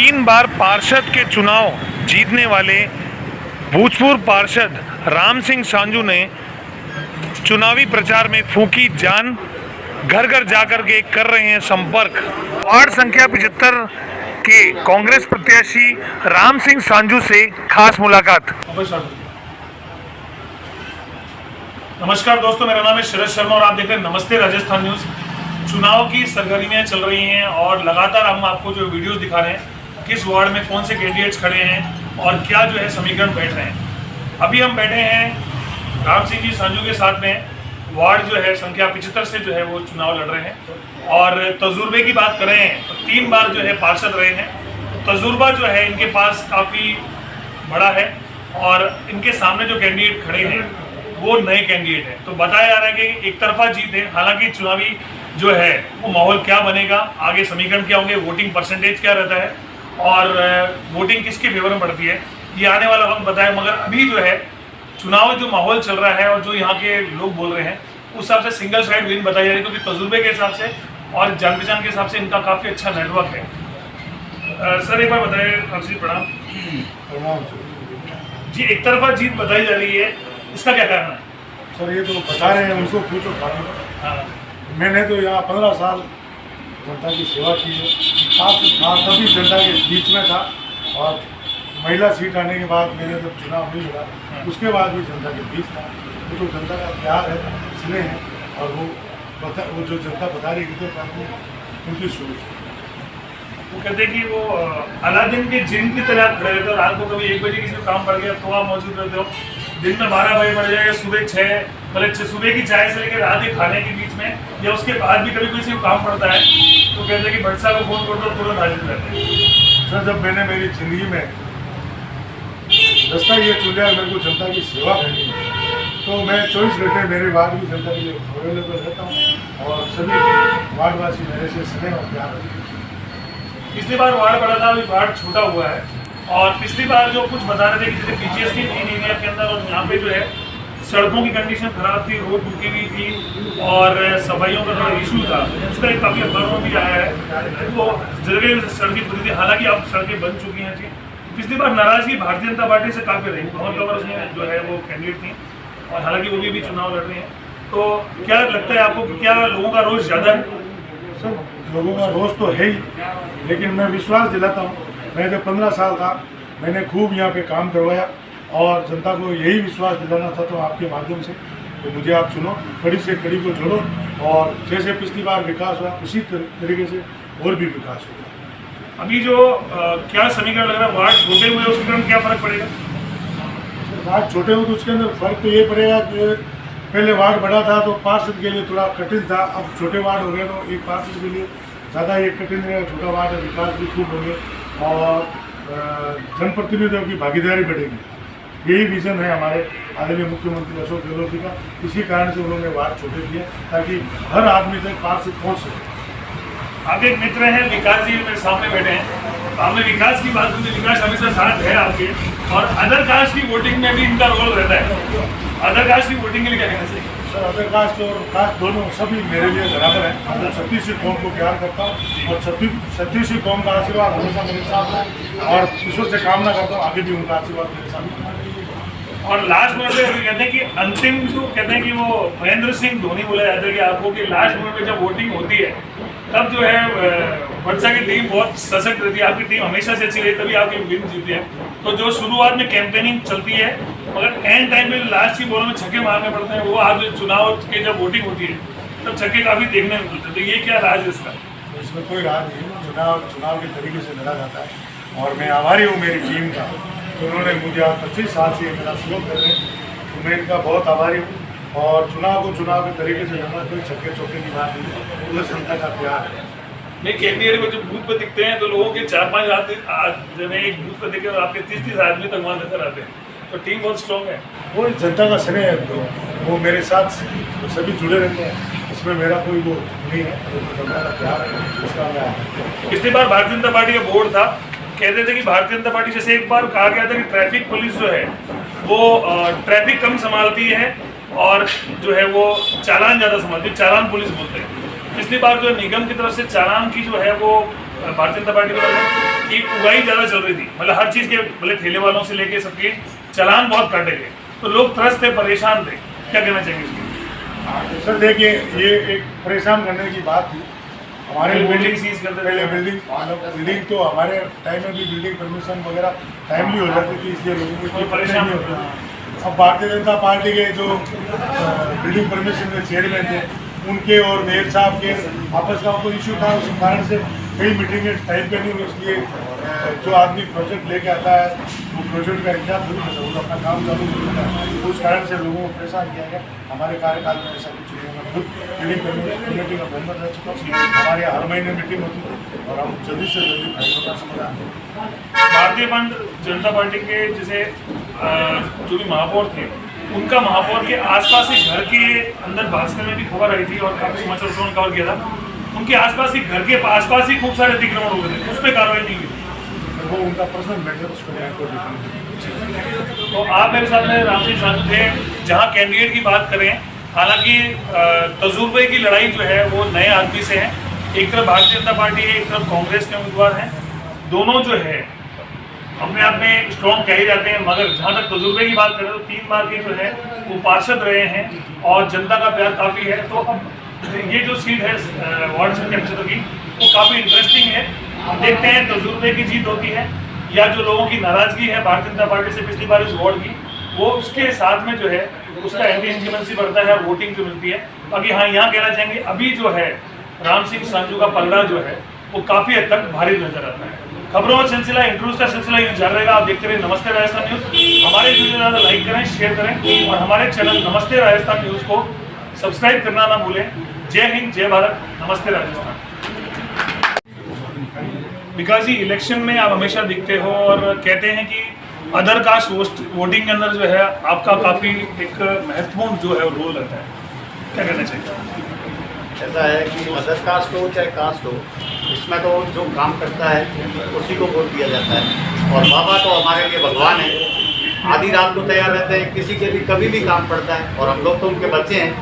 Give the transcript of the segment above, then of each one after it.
3 बार पार्षद के चुनाव जीतने वाले भूतपूर्व पार्षद राम सिंह सांजू ने चुनावी प्रचार में फूंकी जान। घर घर जाकर के कर रहे हैं संपर्क। वार्ड संख्या 75 के कांग्रेस प्रत्याशी राम सिंह सांजू से खास मुलाकात। नमस्कार दोस्तों, मेरा नाम है शरद शर्मा और आप देख रहे हैं नमस्ते राजस्थान न्यूज़। चुनाव की सरगर्मियां चल रही हैं और लगातार हम आपको जो वीडियोस दिखा रहे हैं किस वार्ड में कौन से कैंडिडेट्स खड़े हैं और क्या जो है समीकरण बैठ रहे हैं। अभी हम बैठे हैं राम सिंह जी सांजू के साथ में। वार्ड जो है संख्या 75 से जो है वो चुनाव लड़ रहे हैं और तजुर्बे की बात करें तो 3 बार जो है पार्षद रहे हैं। तजुर्बा जो है इनके पास काफ़ी बड़ा है और इनके सामने जो कैंडिडेट खड़े हैं वो नए कैंडिडेट हैं। तो बताया जा रहा है कि एक तरफा जीत है। हालांकि चुनावी जो है वो माहौल क्या बनेगा, आगे समीकरण क्या होंगे, वोटिंग परसेंटेज क्या रहता है और वोटिंग किसके फेवर में पड़ती है, ये आने वाला वक्त बताए। मगर अभी जो है चुनाव जो माहौल चल रहा है और जो यहाँ के लोग बोल रहे हैं उस हिसाब से सिंगल साइड विन बताई जा रही है, क्योंकि तजुर्बे के हिसाब से और जान पहचान के हिसाब से इनका काफ़ी अच्छा नेटवर्क है। सर एक बार बताइए, आपसे प्रणाम जी। एक तरफा जीत बताई जा रही है, इसका क्या कारण है? सर ये तो बता रहे हैं, उनको पूछो। हाँ। मैंने तो यहाँ 15 साल जनता की सेवा की है। साथ था तभी जनता के बीच में था और महिला सीट आने के बाद मैंने जब चुनाव नहीं लड़ा उसके बाद भी जनता के बीच था। वो तो जनता का प्यार है, स्नेह है और वो जो जनता बता रही है उनकी सोच। वो कहते हैं कि वो अलादीन के जिन की तरह आप खड़े रहते हो। रात को कभी 1 बजे किसी को काम पड़ गया तो आप मौजूद रहते हो। दिन में 12 बजे पड़ जाएगा, सुबह 6 मतलब सुबह की चाय से लेकर रात के खाने के बीच में या उसके बाद भी कभी किसी को काम पड़ता है तो कहते हैं कि भट्ट साहब को फोन कर दो, तुरंत हाजिर रहते हैं। सर जब मैंने मेरी जिंदगी में रास्ता ये चुना मेरे को जनता की सेवा करनी है तो मैं 24 घंटे मेरे वार्ड की जनता के लिए अवेलेबल रहता हूँ और सभी वार्डवासी मेरे से स्नेह और प्यार रखते हैं। पिछली बार वार्ड बड़ा था, अभी वार्ड छोटा हुआ है और पिछली बार जो कुछ बता रहे थे कि जैसे पीजीएस की 3 एरिया के अंदर और यहाँ पे जो है सड़कों की कंडीशन खराब थी, रोड टूटी हुई थी और सफाइयों का थोड़ा इशू था। उसका एक काफ़ी अखबारों में भी आया है। तो जगह सड़कें खुली थी, हालांकि अब सड़कें बन चुकी हैं जी। पिछली बार नाराजगी भारतीय जनता पार्टी से काफ़ी रही, बहुत कवर उसमें जो है वो कैंडिडेट थी और हालांकि वो भी चुनाव लड़ रहे हैं। तो क्या लगता है आपको कि क्या लोगों का रोष ज़्यादा है? सर लोगों का रोष तो है ही, लेकिन मैं विश्वास दिलाता हूँ। मैं जब 15 साल था मैंने खूब यहाँ पे काम करवाया और जनता को यही विश्वास दिलाना था। तो आपके माध्यम से तो मुझे आप चुनो, कड़ी से कड़ी को जोड़ो और जैसे पिछली बार विकास हुआ उसी तरीके से और भी विकास होगा। अभी जो क्या समीकरण लग रहा है, वार्ड छोटे हुए उसके कारण क्या फर्क पड़ेगा? वार्ड छोटे हुए तो उसके अंदर फर्क तो ये पड़ेगा कि पहले वार्ड बड़ा था तो पार्षद के लिए थोड़ा कठिन था। अब छोटे वार्ड हो गए तो एक पार्षद के लिए ज़्यादा ये कठिन रहेगा। छोटा वार्ड है, विकास भी खूब होंगे और जनप्रतिनिधियों की भागीदारी बढ़ेगी। यही विजन है हमारे आदरणीय मुख्यमंत्री अशोक गहलोत जी का। इसी कारण से उन्होंने वार्ड छोटे किए ताकि हर आदमी तक पार्षद पहुँच सके। आपके एक मित्र हैं विकास जी, मेरे सामने बैठे हैं। तो आपने विकास की बात की, विकास हमेशा साथ है आपके और अदर कास्ट की वोटिंग में भी इनका रोल रहता है। अदर कास्ट की वोटिंग के लिए क्या कहना चाहिए? सर अदर कास्ट और कास्ट दोनों सभी मेरे लिए बराबर है। मैं 36 कौम को प्यार करता हूँ और 36 कौम का आशीर्वाद हमेशा मेरे साथ है और ईश्वर से कामना करता हूँ आगे भी उनका आशीर्वाद मेरे साथ है। और लास्ट मोमेंट पे कहते हैं कि अंतिम जो कहते हैं कि वो महेंद्र सिंह धोनी बोला जाता है कि आपको कि लास्ट मोमेंट पे जब वोटिंग होती है तब जो है वर्षा की टीम बहुत सशक्त रहती है। आपकी टीम हमेशा से अच्छी रही तभी आपकी विन जीती है। तो जो शुरुआत में कैंपेनिंग चलती है मगर एंड टाइम में लास्ट की बॉल में छक्के मारने पड़ते हैं, वो आप जो चुनाव के जब वोटिंग होती है तब छक्के काफ़ी देखने में मिलते हैं। तो ये क्या राज है इसका? इसमें कोई राज नहीं है। चुनाव के तरीके से लड़ा जाता है और मैं आभारी हूँ मेरी टीम का। तो उन्होंने मुझे आज 25 साल से मेरा सहयोग कर रहे हैं तो मैं इनका बहुत आभारी हूँ। और चुनाव को चुनाव के तरीके से लड़ना कोई छक्के चौके की बात नहीं है, वो जनता का प्यार है। नहीं, कैंडिडेट को जब बूथ पर दिखते हैं तो लोगों के 4-5 जब एक बूथ पर दिखे तो आपके 30-30 आदमी तक वहाँ नजर आते हैं। तो टीम बहुत स्ट्रॉन्ग है। वो जनता का स्नेह है तो वो मेरे साथ सभी जुड़े रहते हैं। इसमें मेरा कोई वो नहीं है, तो जनता का प्यार है उसका मैं। पिछली बार भारतीय जनता पार्टी का बोर्ड था, कहते थे कि भारतीय जनता पार्टी जैसे एक बार कहा गया था कि ट्रैफिक पुलिस जो है वो ट्रैफिक कम संभालती है और जो है वो चालान ज़्यादा संभालती है, चालान पुलिस बोलते हैं। पिछली बार जो निगम की तरफ से चालान की जो है वो भारतीय जनता पार्टी को लग रहा है कि उगाही ज़्यादा चल रही थी, मतलब हर चीज़ के मतलब ठेले वालों से लेके सबके चालान बहुत काटे गए, तो लोग त्रस्त थे, परेशान थे, क्या कहना चाहिए इसमें? सर देखिए, ये एक परेशान करने की बात थी। हमारे बिल्डिंग सीज करते थे, पहले बिल्डिंग तो हमारे टाइम में भी बिल्डिंग परमिशन वगैरह टाइमली हो जाती थी, इसलिए लोगों को कोई परेशानी नहीं होती थी। अब भारतीय जनता पार्टी के जो बिल्डिंग परमिशन के चेयरमैन थे, उनके और मेयर साहब के आपस का कोई इशू था, उस कारण से कई मीटिंगें टाइम पे नहीं हुई, इसलिए जो आदमी प्रोजेक्ट लेके आता है वो प्रोजेक्ट का इंतजाम नहीं कर सकता, अपना काम चालू नहीं करता है, उस कारण से लोगों को परेशान किया गया। हमारे कार्यकाल में ऐसा कुछ नहीं है। खुद बिल्डिंग कमेटी का मेंबर रह चुका हूँ, हमारे हर महीने मीटिंग होती थी और हम जल्दी से जल्दी फाइलों का समाधान करते। भारतीय जनता पार्टी के जैसे जो भी महापौर थे, उनका महापौर के आसपास ही घर के अंदर भास्कर में भी खबर आई थी और काफी समाचार पत्रों ने कवर किया था, उनके आसपास ही घर के आसपास ही खूब सारे अतिक्रमण हो गए थे, उस पर कार्रवाई नहीं हुई थी। वो उनका पर्सनल मैटर, उस पर तो आप मेरे साथ में राम सिंह सांजू थे। जहाँ कैंडिडेट की बात करें, हालांकि तजुर्बे की लड़ाई जो है वो नए आदमी से है, एक तरफ भारतीय जनता पार्टी है, एक तरफ कांग्रेस के उम्मीदवार हैं, दोनों जो है अपने आप में स्ट्रॉन्ग कहे जाते हैं, मगर जहाँ तक तजुर्बे की बात करें तो 3 बार के जो है वो पार्षद रहे हैं और जनता का प्यार काफ़ी है। तो अब ये जो सीट है वार्ड संख्या 75 की, वो काफ़ी इंटरेस्टिंग है। देखते हैं तजुर्बे की जीत होती है या जो लोगों की नाराज़गी है भारतीय जनता पार्टी से पिछली बार इस वार्ड की, वो उसके साथ में जो है उसका एंटी इंक्रीमेंसी बढ़ता है और वोटिंग जो मिलती है। बाकी हाँ, यहाँ कहना चाहेंगे अभी जो है राम सिंह सांजू का पलड़ा जो है वो काफ़ी हद तक भारी नजर आता है। खबरों का सिलसिला, इंटरव्यूज का सिलसिला ये जारी रहेगा। आप देखते रहिए नमस्ते राजस्थान न्यूज़। हमारे वीडियो ज़्यादा लाइक करें, शेयर करें और हमारे चैनल नमस्ते राजस्थान न्यूज़ को सब्सक्राइब करना ना भूलें। जय हिंद, जय भारत, नमस्ते राजस्थान। विकास जी, इलेक्शन में आप हमेशा दिखते हो और कहते हैं कि अदर कास्ट वोटिंग के अंदर जो है आपका काफ़ी एक महत्वपूर्ण जो है रोल रहता है, क्या कहना चाहिए? ऐसा है कि अदर कास्ट हो चाहे कास्ट हो, इसमें तो जो काम करता है उसी को वोट दिया जाता है। और बाबा तो हमारे लिए भगवान है, आधी रात को तैयार रहते हैं, किसी के भी कभी भी काम पड़ता है। और हम लोग तो उनके बच्चे हैं,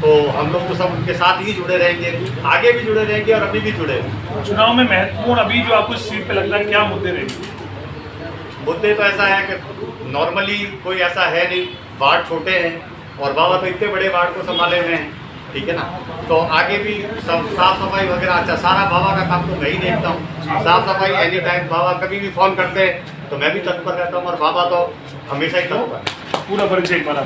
तो हम लोग तो सब उनके साथ ही जुड़े रहेंगे, आगे भी जुड़े रहेंगे और अभी भी जुड़े हैं। चुनाव में महत्वपूर्ण अभी जो आपको सीट पे लगता है क्या मुद्दे रहेंगे? मुद्दे तो ऐसा है कि नॉर्मली कोई ऐसा है नहीं, वार्ड छोटे हैं और बाबा तो इतने बड़े वार्ड को संभाले हुए हैं, ठीक है ना। तो आगे भी सब साफ सफाई वगैरह, अच्छा सारा बाबा का काम तो मैं ही देखता हूँ, साफ सफाई एनी टाइम। बाबा कभी भी फ़ोन करते हैं तो मैं भी तत्पर रहता हूँ और बाबा तो हमेशा ही तत्पर। पूरा परिचय एक बार आप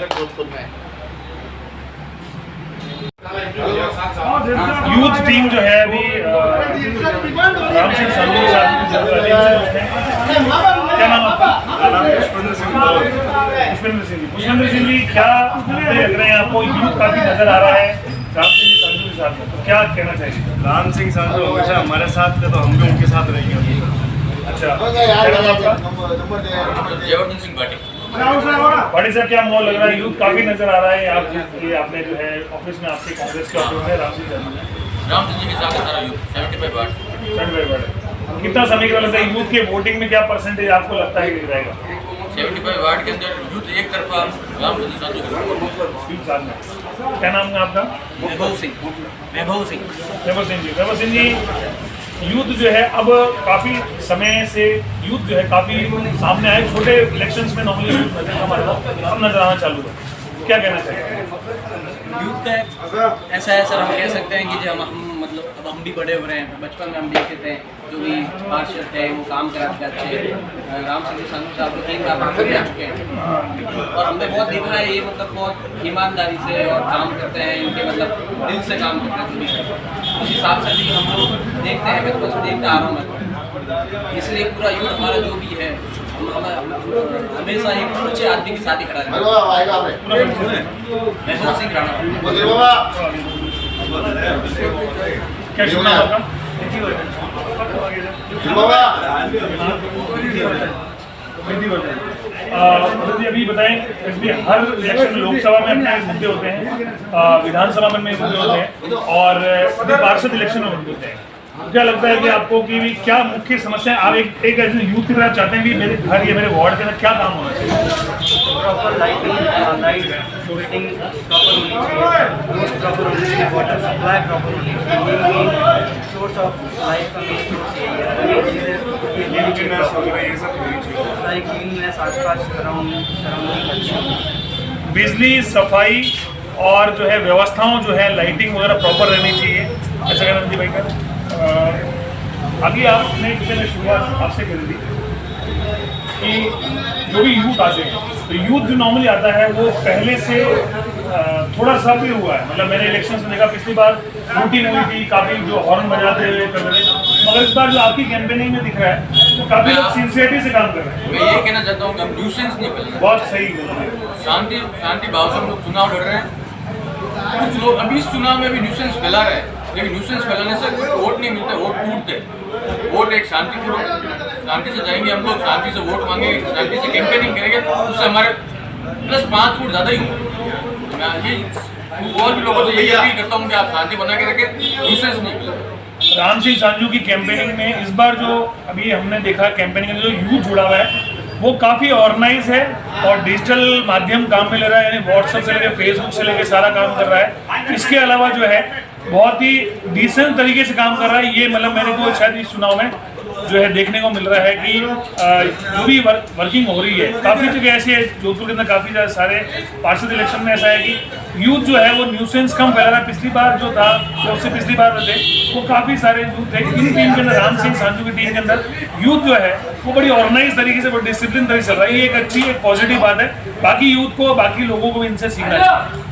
जोधपुर में यूथ टीम जो है अभी राम सिंह सांजू के साथ क्या नाम आपका? पुष्पेंद्र सिंह जी, क्या लग रहे हैं आपको? यूथ काफी नजर आ रहा है राम सिंह सांजू के साथ में, तो क्या कहना चाहिए? राम सिंह सांजू हमेशा हमारे साथ थे तो हम भी उनके साथ रहेंगे। अच्छा, क्या नाम आपका? जयवर्धन सिंह भाटी। भाटी साहब, क्या माहौल लग रहा है? यूथ काफी नजर आ रहा है। आपने जो है ऑफिस में आपके कांग्रेस के ऑफिस में राम सिंह जी के साथ सारा यूथ 75 वार्ड। कितना समीकरण लगता है यूथ के वोटिंग में? क्या परसेंटेज आपको लगता है कि रहेगा? 75 वार्ड के अंदर यूथ एक तरफा राम सिंह सांजू के साथ। क्या नाम है आपका? वैभव सिंह जी, यूथ जो है अब काफ़ी समय से यूथ जो है काफ़ी सामने आए। छोटे इलेक्शंस में नॉर्मली यूथ अब नजर आना चालू है, क्या कहना चाहिए? यूथ का ऐसा है सर, हम कह सकते हैं कि जो हम मतलब अब हम भी बड़े हो रहे हैं। बचपन में हम देखते थे जो भी पार्षद थे वो काम कराते थे अच्छे। राम सिंह सांजू साहब को 3 बार पार्षद रह चुके हैं और हमने बहुत देखा है ये मतलब बहुत ईमानदारी से और काम करते हैं, इनके मतलब दिल से काम करते हैं जो भी। उस हिसाब से भी हम लोग देखते हैं, बचपन से देखते आ रहा हूँ मैं, इसलिए पूरा यूथ हमारा जो भी है हमेशा एक अच्छे आदमी के साथ ही खड़ा रहता है। वैभव सिंह राणा। क्या शुभ नाम आपका? अभी बताएं, हर इलेक्शन में लोकसभा में अपने मुद्दे होते हैं, विधानसभा में मुद्दे होते हैं और पार्षद इलेक्शन में मुद्दे होते हैं। क्या लगता है कि आपको कि भी क्या मुख्य समस्या आप एक ऐसे यूथ की तरफ चाहते हैं कि मेरे घर या मेरे वार्ड के अंदर क्या काम होना चाहिए? Proper lighting, light shooting proper होनी चाहिए, रोड प्रॉपर होनी चाहिए, वाटर सप्लाई प्रॉपर होनी चाहिए, ये मेन सोर्स ऑफ लाइफ का मेन सोर्स यही है। ये चीज़ें सारी क्लीननेस आसपास सराउंडिंग अच्छी, बिजली, सफाई और जो है व्यवस्थाओं जो है लाइटिंग वगैरह प्रॉपर रहनी चाहिए। ऐसा कहना जी भाई का अभी आपने पहले शुरुआत आपसे कर दी कि जो भी यूथ आते हैं तो यूथ जो नॉर्मली आता है वो पहले से थोड़ा सा भी हुआ है, मतलब मैंने इलेक्शन में देखा पिछली बार रूटीन हुई थी, काफ़ी जो हॉर्न बजाते हुए कर रहे थे, मगर इस बार जो आपकी कैंपेनिंग में दिख रहा है वो काफ़ी लोग सिंसियरिटी से काम कर रहे हैं। मैं ये कहना चाहता हूँ कि अब न्यूसेंस नहीं फैला, बहुत सही बोल रहे हैं। शांति भाव से हम लोग चुनाव लड़ रहे हैं। कुछ लोग अभी इस चुनाव में भी न्यूसेंस फैला रहे हैं, लेकिन न्यूसेंस फैलाने से कुछ वोट नहीं मिलते, वोट टूटते। वोट एक शांति से जाएंगे हम लोग, शांति से वोट मांगेंगे, शांति से कैंपेनिंग करेंगे, उससे हमारे प्लस 5 वोट ज़्यादा ही होंगे। मैं ये और भी लोगों से यही अपील करता हूँ कि आप शांति बना के रखें, न्यूसेंस नहीं फैलाएं। राम सिंह सांजू की कैंपेनिंग में इस बार जो अभी हमने देखा कैंपेनिंग में जो यूथ जुड़ा हुआ है वो काफ़ी ऑर्गेनाइज है और डिजिटल माध्यम काम में ले रहा है, यानी व्हाट्सएप से लेकर फेसबुक से लेकर सारा काम कर रहा है। इसके अलावा जो है बहुत ही डिसेंट तरीके से काम कर रहा है। ये मतलब मेरे को शायद इस चुनाव में जो है देखने को मिल रहा है कि जो भी वर्किंग हो रही है, काफ़ी जगह ऐसी है जोधपुर के अंदर काफ़ी ज़्यादा सारे पार्षद इलेक्शन में ऐसा है कि यूथ जो है वो न्यूसेंस कम फैला रहा है। पिछली बार जो था जो उससे पिछली बार थे वो काफ़ी सारे यूथ थे। इन टीम के अंदर राम सिंह सांजू की टीम के अंदर यूथ जो है वो बड़ी ऑर्गेनाइज तरीके से, बड़ी डिसिप्लिन तरीके से चल रहा है। ये एक अच्छी एक पॉजिटिव बात है। बाकी यूथ को, बाकी लोगों को भी इनसे सीखना चाहिए।